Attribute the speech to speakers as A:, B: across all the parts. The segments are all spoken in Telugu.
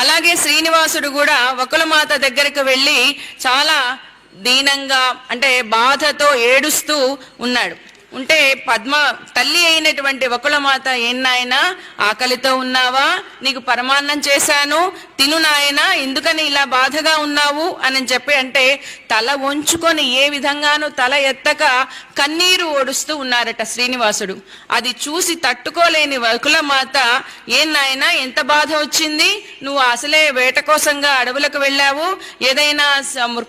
A: అలాగే శ్రీనివాసుడు కూడా వకులమాత దగ్గరికి వెళ్ళి చాలా దీనంగా అంటే బాధతో ఏడుస్తూ ఉన్నాడు. ఉంటే తల్లి అయినటువంటి వకులమాత, ఏం నాయనా ఆకలితో ఉన్నావా, నీకు పరమాన్నం చేశాను తిను నాయనా, ఎందుకని ఇలా బాధగా ఉన్నావు అని చెప్పి అంటే తల వంచుకొని ఏ విధంగానూ తల ఎత్తక కన్నీరు ఓడుస్తూ ఉన్నారట శ్రీనివాసుడు. అది చూసి తట్టుకోలేని వకులమాత, ఏం నాయనా ఎంత బాధ వచ్చింది, నువ్వు అసలే వేట కోసంగా అడవులకు వెళ్ళావు, ఏదైనా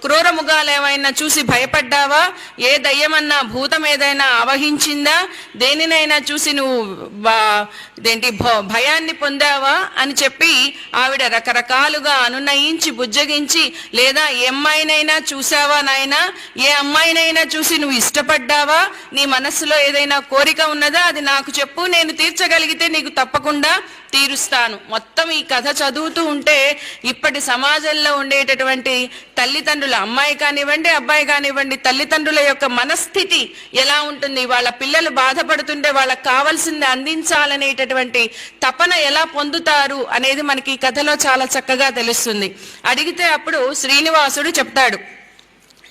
A: క్రూర మృగాలు ఏమైనా చూసి భయపడ్డావా, ఏ దయ్యమన్నా భూతం ఏదైనా ఆవహించిందా, దేనినైనా చూసి నువ్వు భయాన్ని పొందావా అని చెప్పి ఆవిడ రకరకాలుగా అనునయించి బుజ్జగించి, లేదా ఏ అమ్మాయినైనా చూసావా నాయనా, ఏ అమ్మాయినైనా చూసి నువ్వు ఇష్టపడ్డావా, నీ మనస్సులో ఏదైనా కోరిక ఉన్నదా అది నాకు చెప్పు, నేను తీర్చగలిగితే నీకు తప్పకుండా తీరుస్తాను. మొత్తం ఈ కథ చదువుతూ ఉంటే ఇప్పటి సమాజంలో ఉండేటటువంటి తల్లిదండ్రుల, అమ్మాయి కానివ్వండి అబ్బాయి కానివ్వండి, తల్లిదండ్రుల యొక్క మనస్థితి ఎలా ఉంటుంది, వాళ్ళ పిల్లలు బాధపడుతుంటే వాళ్ళకి కావాల్సింది అందించాలనేటటువంటి తపన ఎలా పొందుతారు అనేది మనకి ఈ కథలో చాలా చక్కగా తెలుస్తుంది. అడిగితే అప్పుడు శ్రీనివాసుడు చెప్తాడు,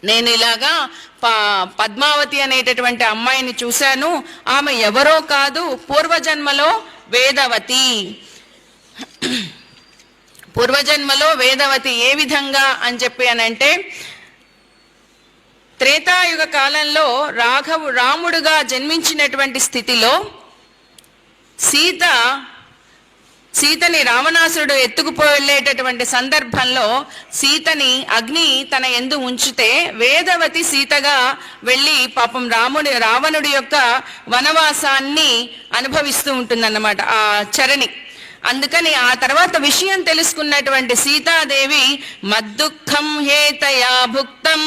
A: నేను ఇలాగా పద్మావతి అనేటటువంటి అమ్మాయిని చూశాను, ఆమె ఎవరో కాదు, పూర్వజన్మలో వేదవతి. పూర్వజన్మలో వేదవతి ఏ విధంగా అని చెప్పి అనంటే, త్రేతాయుగ కాలంలో రాముడుగా జన్మించినటువంటి స్థితిలో సీతని రావణాసురుడు ఎత్తుకుపోయేటటువంటి సందర్భంలో సీతని అగ్ని తన యందు ఉంచితే వేదవతి సీతగా వెళ్ళి పాపం రావణుడి యొక్క వనవాసాన్ని అనుభవిస్తూ ఉంటుందన్నమాట ఆ చరణి. అందుకని ఆ తర్వాత విషయం తెలుసుకున్నటువంటి సీతాదేవి, మద్దుఃఖం హేతయా భుక్తం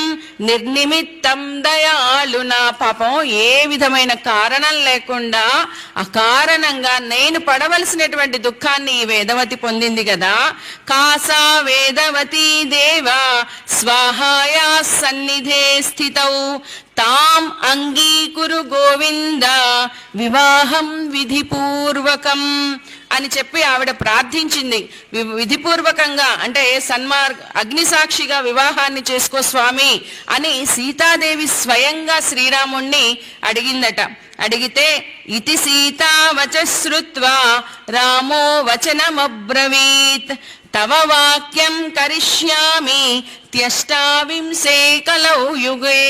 A: నిర్నిమిత్తం దయాళునా, పాపం ఏ విధమైన కారణం లేకుండా అకారణంగా నేను పడవలసినటువంటి దుఃఖాన్ని ఈ వేదవతి పొందింది కదా, కాసా వేదవతి దేవా స్వాహాయా సన్నిధే స్థితౌ తాం అంగీకురు గోవింద వివాహం విధిపూర్వకం అని చెప్పి ఆవిడ ప్రార్థించింది. విధిపూర్వకంగా అంటే అగ్నిసాక్షిగా వివాహాన్ని చేసుకో స్వామి అని సీతాదేవి స్వయంగా శ్రీరాముణ్ణి అడిగిందట. అడిగితే ఇతి సీతా వచశ్రుత్వా రామో వచనమబ్రవీత్ తవ వాక్యం కరిష్యామి త్యష్టావింశే కలౌ యుగే.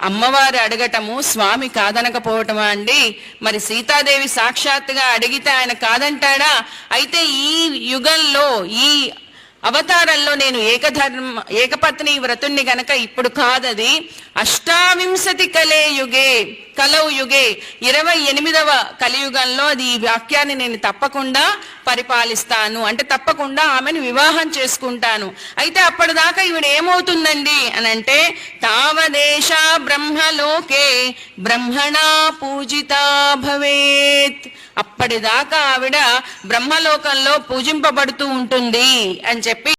A: అమ్మవారు అడగటము స్వామి కాదనకపోవటమా అండి? మరి సీతాదేవి సాక్షాత్తుగా అడిగితే ఆయన కాదంటాడా? అయితే ఈ యుగంలో ఈ అవతారంలో నేను ఏకపత్ని వ్రతుణ్ణి గనక ఇప్పుడు కాదది అష్టావింశతి కలౌ యుగే 28వ కలియుగంలో అది ఈ వాక్యాన్ని నేను తప్పకుండా పరిపాలిస్తాను, అంటే తప్పకుండా ఆమెను వివాహం చేసుకుంటాను. అయితే అప్పటిదాకా ఈవిడ ఏమవుతుందండి అని అంటే, తావదేశ బ్రహ్మలోకే బ్రహ్మణా పూజితా భవేత్, అప్పటిదాకా ఆవిడ బ్రహ్మలోకంలో పూజింపబడుతూ ఉంటుంది అని చెప్పి